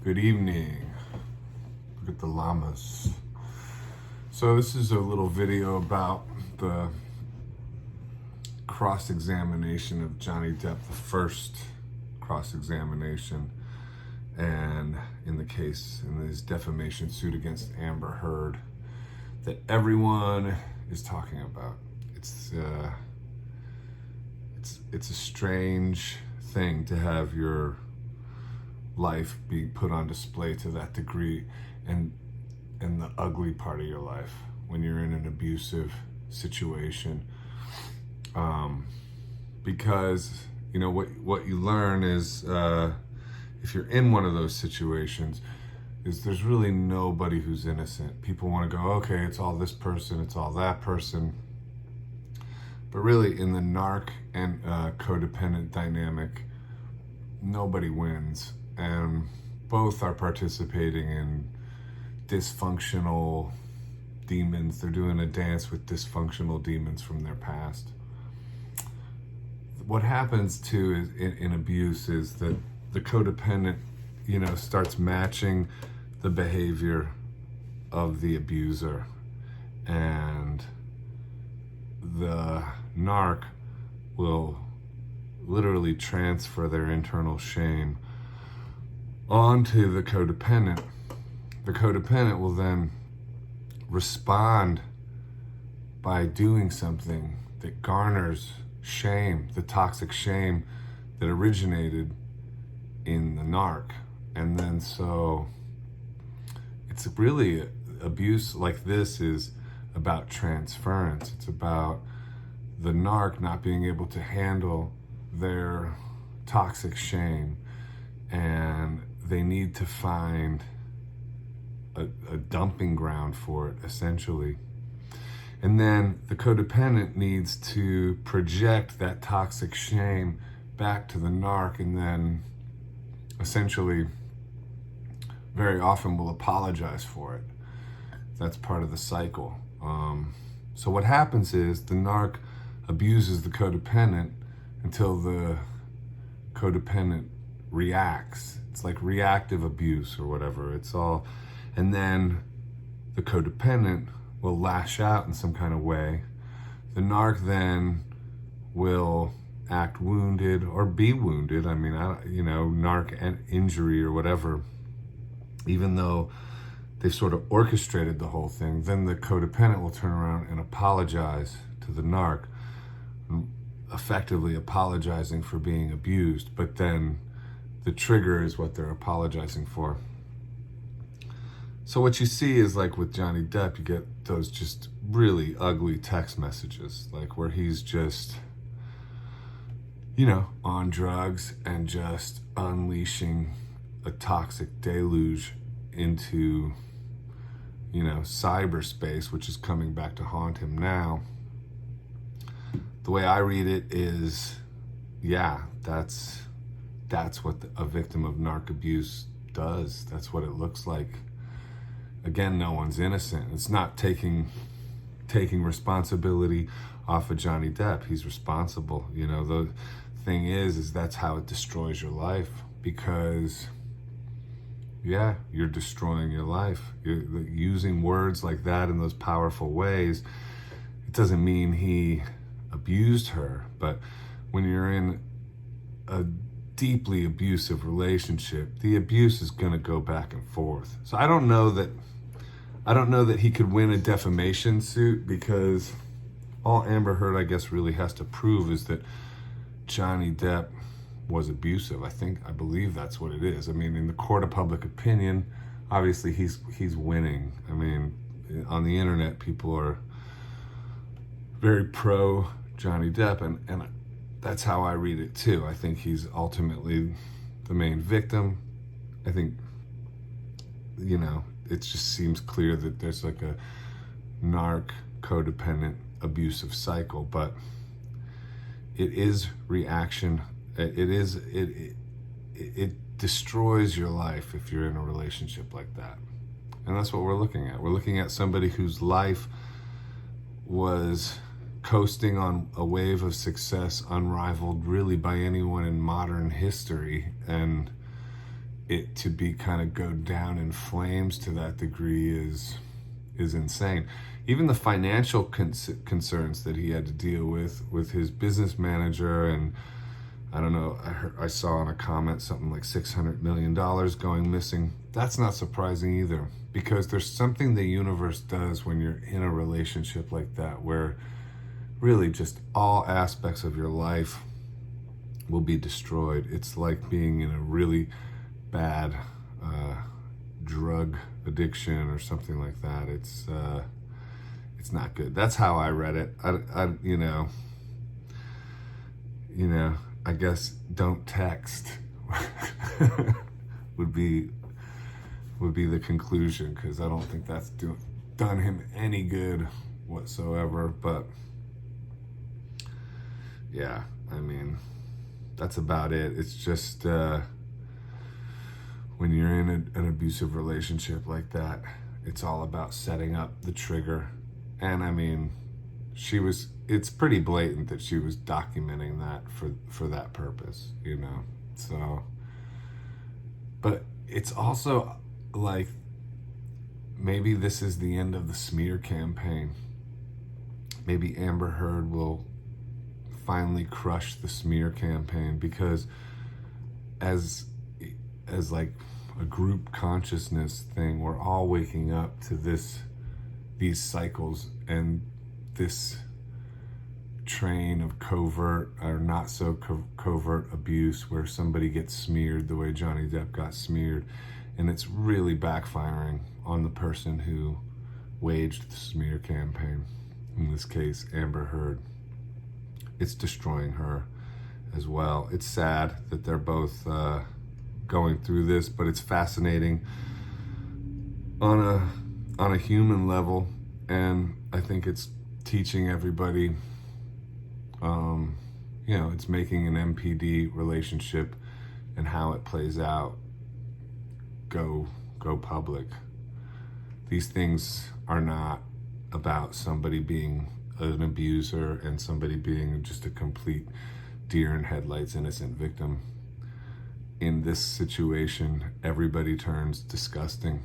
Good evening. Look at the llamas. So this is a little video about the cross-examination of Johnny Depp, the first cross-examination, and in his defamation suit against Amber Heard that everyone is talking about. It's a strange thing to have your life be put on display to that degree, and the ugly part of your life when you're in an abusive situation, because you know what you learn is if you're in one of those situations is there's really nobody who's innocent. People want to go, okay, it's all this person, it's all that person, but really in the narc and codependent dynamic, nobody wins. And both are participating in dysfunctional demons. They're doing a dance with dysfunctional demons from their past. What happens too in abuse is that the codependent, starts matching the behavior of the abuser, and the narc will literally transfer their internal shame onto the codependent. The codependent will then respond by doing something that garners shame, the toxic shame that originated in the narc. And then so it's really abuse like this is about transference. It's about the narc not being able to handle their toxic shame, and they need to find a dumping ground for it, essentially. And then the codependent needs to project that toxic shame back to the narc, and then essentially very often will apologize for it. That's part of the cycle. So what happens is the narc abuses the codependent until the codependent reacts. It's like reactive abuse or whatever. And then the codependent will lash out in some kind of way. The narc then will act wounded or be wounded. I mean, narc injury or whatever, even though they sort of orchestrated the whole thing. Then the codependent will turn around and apologize to the narc, effectively apologizing for being abused. But then the trigger is what they're apologizing for. So what you see is, like with Johnny Depp, you get those just really ugly text messages, like where he's just, on drugs and just unleashing a toxic deluge into, cyberspace, which is coming back to haunt him now. The way I read it is, that's what a victim of narc abuse does. That's what it looks like. Again, no one's innocent. It's not taking responsibility off of Johnny Depp. He's responsible. The thing is that's how it destroys your life, because you're destroying your life. You're using words like that in those powerful ways. It doesn't mean he abused her, but when you're in a deeply abusive relationship, the abuse is going to go back and forth. So I don't know that he could win a defamation suit, because all Amber Heard, I guess, really has to prove is that Johnny Depp was abusive. I believe that's what it is. I mean, in the court of public opinion, obviously he's winning. I mean, on the internet, people are very pro Johnny Depp, and that's how I read it too. I think he's ultimately the main victim. I think, it just seems clear that there's like a narc codependent abusive cycle, but it is reaction. It destroys your life if you're in a relationship like that. And that's what we're looking at. We're looking at somebody whose life was coasting on a wave of success unrivaled really by anyone in modern history, and it to be kind of go down in flames to that degree is insane. Even the financial concerns that he had to deal with his business manager, and I don't know, I saw in a comment something like $600 million going missing. That's not surprising either, because there's something the universe does when you're in a relationship like that, where really just all aspects of your life will be destroyed. It's like being in a really bad drug addiction or something like that. It's not good. That's how I read it. I I guess don't text would be the conclusion, because I don't think that's done him any good whatsoever. But yeah, I mean, that's about it. It's just when you're in an abusive relationship like that, it's all about setting up the trigger. And I mean, it's pretty blatant that she was documenting that for that purpose, So, but it's also like, maybe this is the end of the smear campaign. Maybe Amber Heard will finally crush the smear campaign, because as like a group consciousness thing, we're all waking up to these cycles and this train of covert or not so covert abuse, where somebody gets smeared the way Johnny Depp got smeared, and it's really backfiring on the person who waged the smear campaign, in this case Amber Heard. It's destroying her as well. It's sad that they're both going through this, but it's fascinating on a human level, and I think it's teaching everybody, it's making an MPD relationship and how it plays out go public. These things are not about somebody being an abuser and somebody being just a complete deer in headlights innocent victim. In this situation, everybody turns disgusting.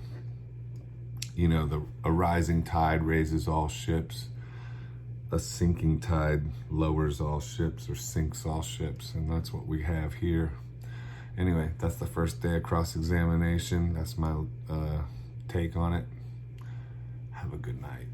A rising tide raises all ships. A sinking tide lowers all ships, or sinks all ships, and that's what we have here. Anyway, that's the first day of cross-examination. That's my take on it. Have a good night.